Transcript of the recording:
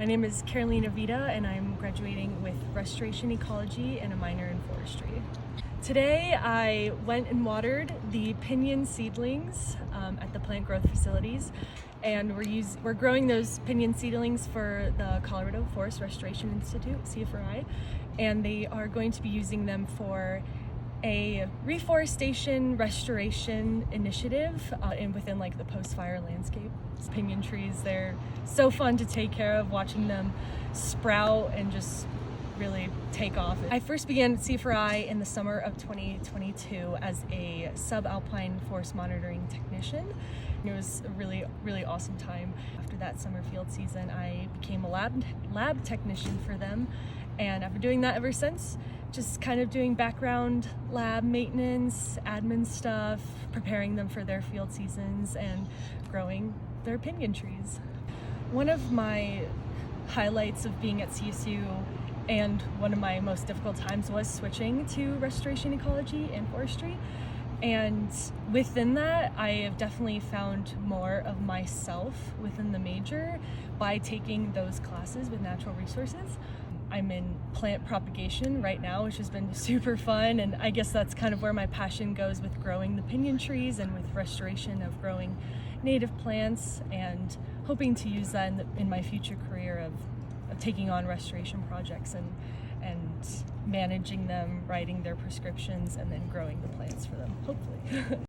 My name is Karolina Vida and I'm graduating with restoration ecology and a minor in forestry. Today I went and watered the pinyon seedlings at the plant growth facilities, and we're growing those pinyon seedlings for the Colorado Forest Restoration Institute, CFRI, and they are going to be using them for a reforestation restoration initiative within like the post-fire landscape. Pinyon trees, they're so fun to take care of, watching them sprout and just really take off. I first began at CFRI in the summer of 2022 as a subalpine forest monitoring technician. It was a really awesome time. After that summer field season, I became a lab technician for them, and I've been doing that ever since. Just kind of doing background lab maintenance, admin stuff, preparing them for their field seasons, and growing their pinyon trees. One of my highlights of being at CSU and one of my most difficult times was switching to restoration ecology and forestry. And within that, I have definitely found more of myself within the major by taking those classes with natural resources. I'm in plant propagation right now, which has been super fun, and I guess that's kind of where my passion goes with growing the pinyon trees and with restoration of growing native plants, and hoping to use that in my future career of taking on restoration projects and managing them, writing their prescriptions, and then growing the plants for them, hopefully.